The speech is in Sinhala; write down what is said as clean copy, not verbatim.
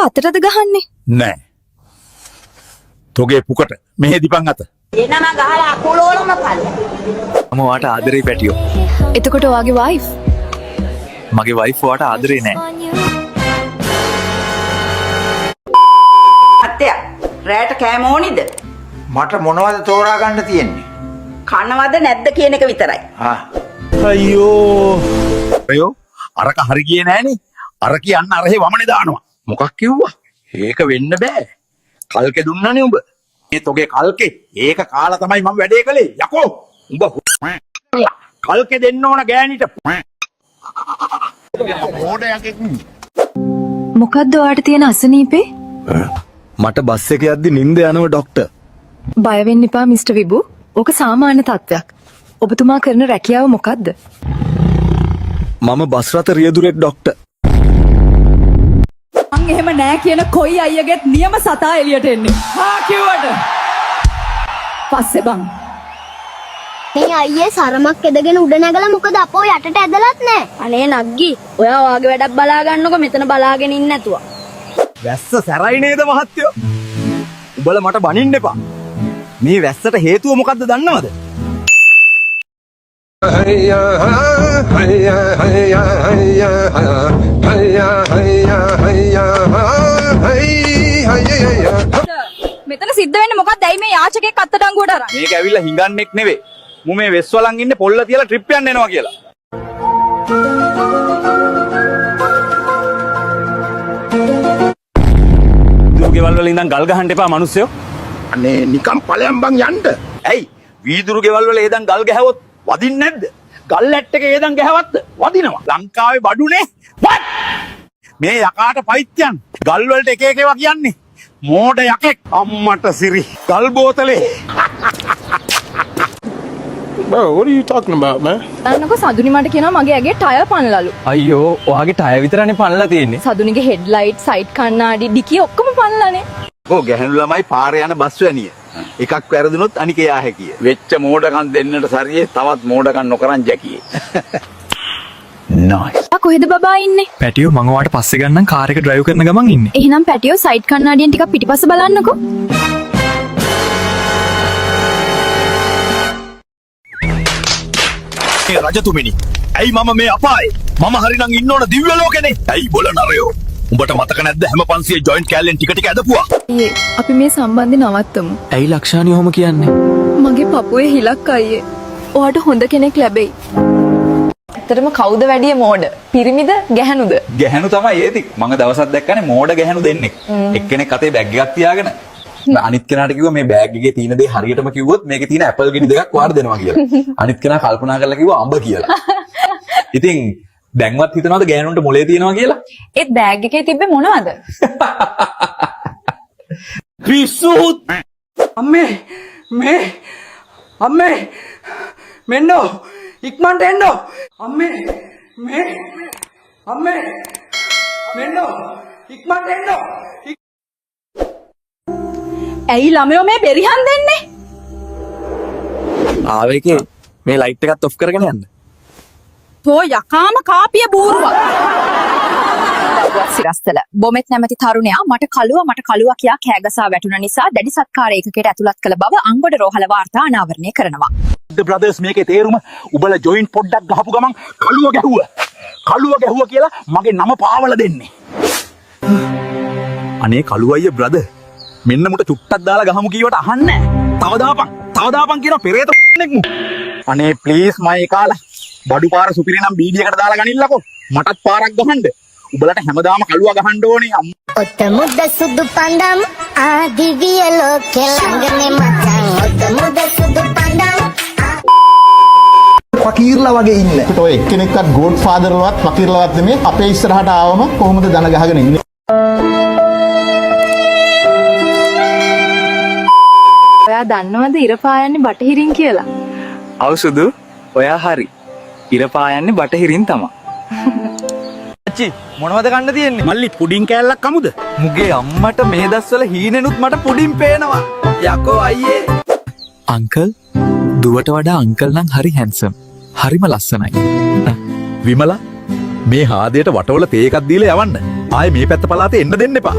අතටද ගහන්නේ? නෑ. තොගේ පුකට මෙහෙ දිපන් අත. එනම ගහලා අකුලෝලම පල්ල. මම වාට ආදරේ පැටියෝ. එතකොට ඔයාගේ වයිෆ්? මගේ වයිෆ් වාට ආදරේ නෑ. අත්තයා රැට කෑම ඕනිද? මට මොනවද තෝරා ගන්න තියෙන්නේ? කනවද නැද්ද කියන එක විතරයි. අයියෝ අරක හරි ගියේ නෑනේ. අර කියන්න අරහේ වමනේ දානවා. මොකක් කිව්වා? ඒක වෙන්න බෑ. කල්කේ දුන්නනේ උඹ. මේ තොගේ කල්කේ ඒක කාලා තමයි මම වැඩේ කළේ. යකෝ උඹ කල්කේ දෙන්න ඕන ගෑණිට. මොකද්ද ඔයාට තියෙන අසනීපේ? මට බස් එක යද්දි නිින්ද යනවා ડોක්ටර්. බය වෙන්න එපා මිස්ටර් විබු. ඕක සාමාන්‍ය තත්ත්වයක්. ඔබතුමා කරන රැකියාව මොකද්ද? මම බස් රථ රියදුරෙක් ડોක්ටර්. මං එහෙම නෑ කියන කොයි අයියගෙත් නියම සතා එළියට එන්නේ. හා කිව්වට. පස්සේ බං. මේ අයියේ සරමක් එදගෙන උඩ නැගලා මොකද අපෝ යටට ඇදලත් නෑ. අනේ නග්ගි ඔයා වාගේ වැඩක් බලා ගන්නකො මෙතන බලාගෙන ඉන්න නැතුව. වැස්ස සැරයි නේද මහත්තයෝ? උඹලා මට බනින්න එපා. මේ වැස්සට හේතුව මොකද්ද දන්නවද? මෙතන සිද්ධ වෙන්නේ මොකක්ද? ඇයි මේ යාචකෙක් අත්තඩංගුවට අරන්? මේක ඇවිල්ලා හිඟන්නෙක් නෙවෙයි. මු මේ වෙස් වලන් ඉන්නේ පොල්ල තියලා ට්‍රිප් යන්න එනවා කියලා. දුර්ගෙවල් වල ඉඳන් ගල් ගහන්න එපා මිනිස්සුયો. අනේ නිකන් ඵලයන් බං යන්න. ඇයි? වීදුරු ගෙවල් වල ඒදන් ගල් ගැහුවොත් වදින්නේ නැද්ද? ගල් ඇට් එකේ ඒදන් ගැහුවත් වදිනවා. ලංකාවේ බඩුනේ. මේ යකාට පයිත්‍යන් ගල් වලට එක එක ඒවා කියන්නේ. මෝඩ යකෙක් අම්මට සිරි ගල් බෝතලේ. Bro, what are you talking about, man? දන්නකො සදුනි මට කියනවා මගේ ඇගේ ටයර් පනලලු. අයියෝ ඔයාගේ ටයර් විතරනේ පනලා තියෙන්නේ. සදුනිගේ හෙඩ්ලයිට්, සයිඩ් කණ්ණාඩි, ඩිකි ඔක්කොම පනලානේ. ඕ ගැහණු ළමයි පාරේ යන බස් වැනිය. එකක් වැරදුනොත් අනික යා හැකිය. වෙච්ච මෝඩකම් දෙන්නට සරියේ තවත් මෝඩකම් නොකරන් ජැකියේ. නයිස්. කොහෙද බබා ඉන්නේ? පැටියෝ මම වාට පස්සේ ගන්නම් කාර් එක ඩ්‍රයිව් කරන ගමන් ඉන්නේ. එහෙනම් පැටියෝ සයිඩ් කණ්ණාඩියෙන් ටිකක් පිටිපස්ස බලන්නකෝ. මේ රජතුමිනි ඇයි මම මේ අපායේ? මම හරිනම් ඉන්න ඕන දිව්‍ය ලෝකෙනේ. ඇයි බොල නරයෝ? උඹට මතක නැද්ද හැම 500 ජොයින්ට් කැලෙන් ටික ටික ඇදපුවා? අපි මේ සම්බන්ධය නවත්තමු. ඇයි ලක්ෂානි ඔහොම කියන්නේ? මගේ පපුවේ හිලක් අයියේ. ඔයාට හොඳ කෙනෙක් ලැබෙයි. ඇත්තටම කවුද වැඩිය මෝඩ? පිරිමිද ගැහණුද? ගැහණු තමයි ඒතික්. මම දවසක් දැක්කනේ මෝඩ ගැහණු දෙන්නෙක්. එක්කෙනෙක් අතේ බෑග් එකක් තියාගෙන අනිත් කෙනාට කිව්වා මේ බෑග් එකේ තියෙන දේ හරියටම කිව්වොත් මේකේ තියෙන ඇපල් ගෙඩි දෙකක් වාර දෙනවා කියලා. අනිත් කෙනා කල්පනා කරලා කිව්වා අඹ කියලා. ඉතින් දැන්වත් හිතනවාද ගෑනුන්ට මොලේ තියනවා කියලා? ඒත් බෑග් එකේ තිබ්බේ මොනවද? පිස්සුත් අම්මේ මෙන්නෝ ඉක්මනට එන්නෝ අම්මේ මෙන්නෝ ඉක්මනට එන්නෝ. ඇයි ළමයෝ මේ බෙරිහන් දෙන්නේ? ආවේකේ මේ ලයිට් එකත් ඔෆ් කරගෙන යන්න. තෝ යකාම කාපිය බූරුවක්. සිරස්තල බොමෙත් නැමැති තරුණයා මට කළුවා කියා කෑගසා වැටුණ නිසා දැඩි සත්කාර ඒකකයට ඇතුළත් කළ බව අංගොඩ රෝහල වාර්තා අනාවරණය කරනවා. බ්‍රදර්ස් මේකේ තේරුම උඹලා ජොයින්ට් පොඩ්ඩක් ගහපු ගමන් කළුව ගැහුවා කියලා මගේ නම පාවල දෙන්නේ. අනේ කළුව අයියේ බ්‍රදර් මෙන්න මුට චුට්ටක් දාලා ගහමු කීවට අහන්නේ නැහැ. තව දාපන් කියන පෙරේත නෙක්මු. අනේ ප්ලීස් මයි කාලා බඩු පාර සුපිරි නම් බීඩියකට දාලා ගනින්නකෝ. මටත් පාරක් ගහන්න. උඹලට හැමදාම කළුව ගහන්න ඕනේ. ඔත මුද්ද සුදු පඳම් ආදිවිය ලෝකෙ ළඟනේ මචං ඔත මුද්ද සුදු පඳම් පකීර්ලා වගේ ඉන්න. ඒකට ඔය එක්කෙනෙක්වත් ගෝඩ් ෆාදර්ලවත් පකීර්ලවත් නෙමෙයි අපේ ඉස්සරහට ආවම කොහොමද දන ගහගෙන ඉන්නේ? ඔයා දන්නවද ඉර පායන්නේ බටහිරින් කියලා? අවසුදු ඔයා හරි. ඉර පායන්නේ බටහිරින් තමයි. අච්චි මොනවද ගන්න තියෙන්නේ? මල්ලි පුඩින් කෑල්ලක් කමුද? මුගේ අම්මට මේ දස්වල හීනෙනුත් මට පුඩින් පේනවා. යකෝ අයියේ. අංකල් දුවට වඩා අංකල් නම් හරි හැන්සම්. හරිම ලස්සනයි. විමලා මේ හාදයට වටවල තේ එකක් දීලා යවන්න. ආයේ මේ පැත්ත පළාතේ එන්න දෙන්න එපා.